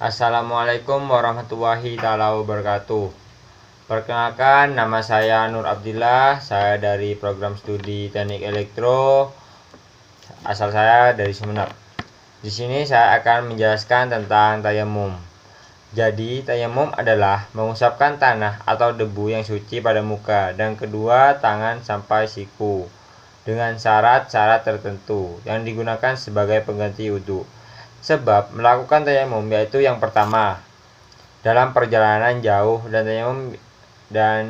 Assalamualaikum warahmatullahi wabarakatuh. Perkenalkan, nama saya Nur Abdillah. Saya dari program studi Teknik Elektro. Asal saya dari Sumeneb. Di sini saya akan menjelaskan tentang tayamum. Jadi, tayamum adalah mengusapkan tanah atau debu yang suci pada muka dan kedua tangan sampai siku dengan syarat-syarat tertentu yang digunakan sebagai pengganti wudhu. Sebab melakukan tayamum yaitu yang pertama, dalam perjalanan jauh dan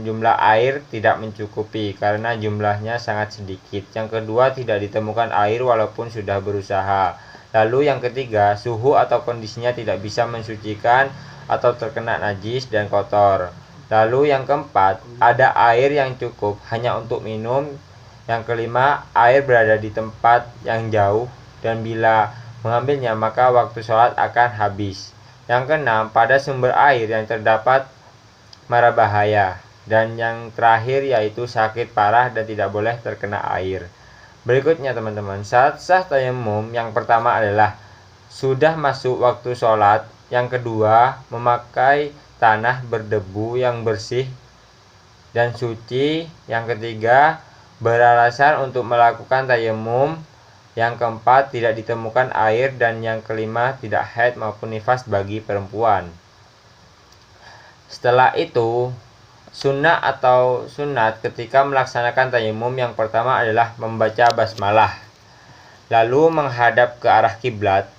jumlah air tidak mencukupi karena jumlahnya sangat sedikit. Yang kedua, tidak ditemukan air walaupun sudah berusaha. Lalu yang ketiga, suhu atau kondisinya tidak bisa mensucikan atau terkena najis dan kotor. Lalu yang keempat, ada air yang cukup hanya untuk minum. Yang kelima, air berada di tempat yang jauh dan bila mengambilnya maka waktu sholat akan habis. Yang keenam, pada sumber air yang terdapat mara bahaya. Dan yang terakhir yaitu sakit parah dan tidak boleh terkena air. Berikutnya teman-teman, syarat sah tayamum yang pertama adalah sudah masuk waktu sholat. Yang kedua, memakai tanah berdebu yang bersih dan suci. Yang ketiga, beralasan untuk melakukan tayamum. Yang keempat, tidak ditemukan air. Dan yang kelima, tidak haid maupun nifas bagi perempuan. Setelah itu, sunnah atau sunat ketika melaksanakan tayamum yang pertama adalah membaca basmalah, lalu menghadap ke arah kiblat,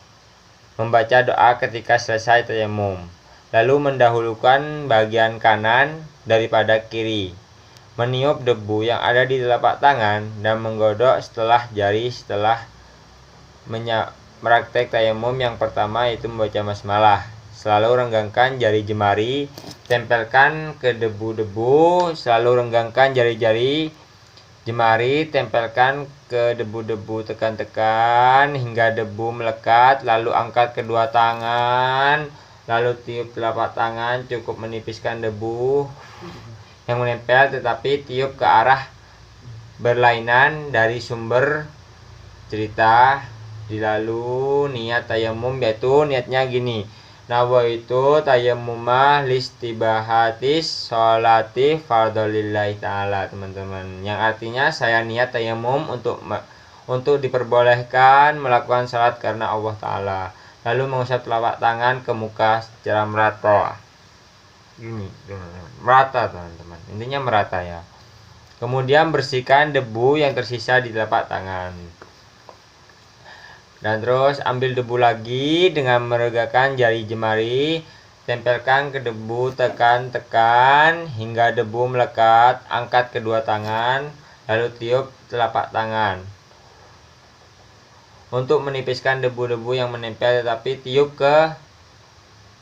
membaca doa ketika selesai tayamum, lalu mendahulukan bagian kanan daripada kiri, meniup debu yang ada di telapak tangan dan menggodok setelah jari. Setelah meraktek tayamum yang pertama yaitu membaca basmalah, selalu renggangkan jari jemari, tempelkan ke debu-debu, selalu renggangkan jari-jari jemari, tempelkan ke debu-debu, tekan-tekan hingga debu melekat, lalu angkat kedua tangan, lalu tiup telapak tangan, cukup menipiskan debu yang menempel tetapi tiup ke arah berlainan dari sumber cerita. Lalu niat tayamum yaitu niatnya gini, nawaitu tayammumah listibahatis sholati fardholillahi ta'ala, teman-teman. Yang artinya saya niat tayamum untuk diperbolehkan melakukan salat karena Allah Ta'ala. Lalu mengusap telapak tangan ke muka secara merata. Ini merata teman-teman. Intinya merata ya. Kemudian bersihkan debu yang tersisa di telapak tangan. Dan terus ambil debu lagi dengan meregakan jari jemari, tempelkan ke debu, tekan-tekan hingga debu melekat, angkat kedua tangan, lalu tiup telapak tangan. Untuk menipiskan debu-debu yang menempel tetapi tiup ke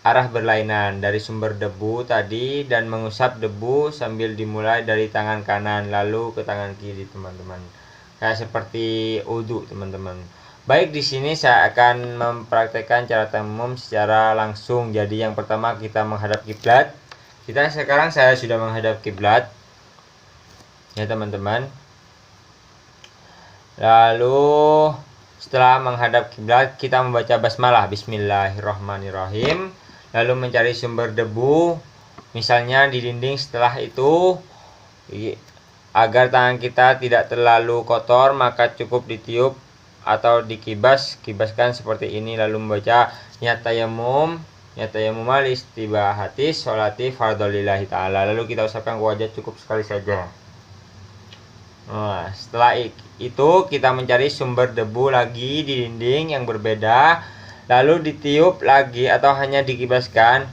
arah berlainan dari sumber debu tadi dan mengusap debu sambil dimulai dari tangan kanan lalu ke tangan kiri, teman-teman. Kayak seperti wudhu, teman-teman. Baik, di sini saya akan mempraktekkan cara tayamum secara langsung. Jadi yang pertama kita menghadap kiblat. Sekarang saya sudah menghadap kiblat. Ya, teman-teman. Lalu setelah menghadap kiblat kita membaca basmalah, bismillahirrahmanirrahim. Lalu mencari sumber debu, misalnya di dinding. Setelah itu agar tangan kita tidak terlalu kotor maka cukup ditiup atau dikibaskan seperti ini, lalu membaca niat tayamum listibahatis sholati fardholillahi ta'ala, lalu kita usapkan ke wajah cukup sekali saja. Nah, setelah itu kita mencari sumber debu lagi di dinding yang berbeda, lalu ditiup lagi atau hanya dikibaskan.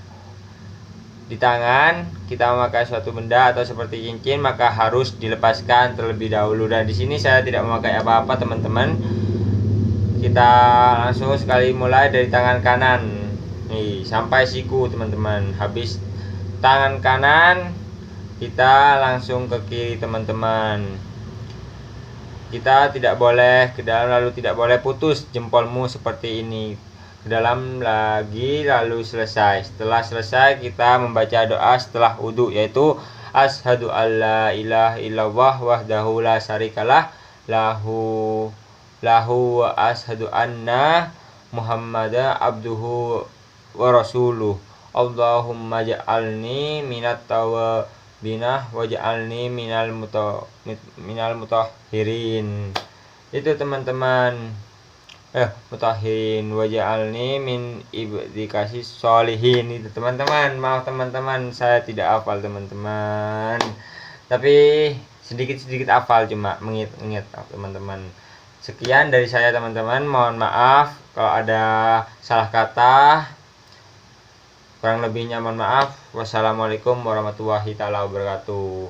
Di tangan kita memakai suatu benda atau seperti cincin maka harus dilepaskan terlebih dahulu. Dan di sini saya tidak memakai apa-apa, teman-teman. Kita langsung sekali mulai dari tangan kanan nih sampai siku, teman-teman. Habis tangan kanan kita langsung ke kiri, teman-teman. Kita tidak boleh ke dalam lalu tidak boleh putus jempolmu seperti ini, ke dalam lagi lalu selesai. Setelah selesai kita membaca doa setelah wudhu yaitu asyhadu alla ilaha illallah wahdahu la syarikalah lahu wa ashadu anna Muhammadan abduhu wa rasuluh. Allahumma ja'alni minat tawabinah waj'alni minal mutahhirin. Itu teman-teman. Mutahirin waj'alni min ibadikasi sholihin. Itu teman-teman. Maaf teman-teman, saya tidak hafal teman-teman, tapi sedikit-sedikit hafal, cuma mengingat teman-teman. Sekian dari saya teman-teman, mohon maaf kalau ada salah kata, kurang lebihnya mohon maaf. Wassalamualaikum warahmatullahi taala wabarakatuh.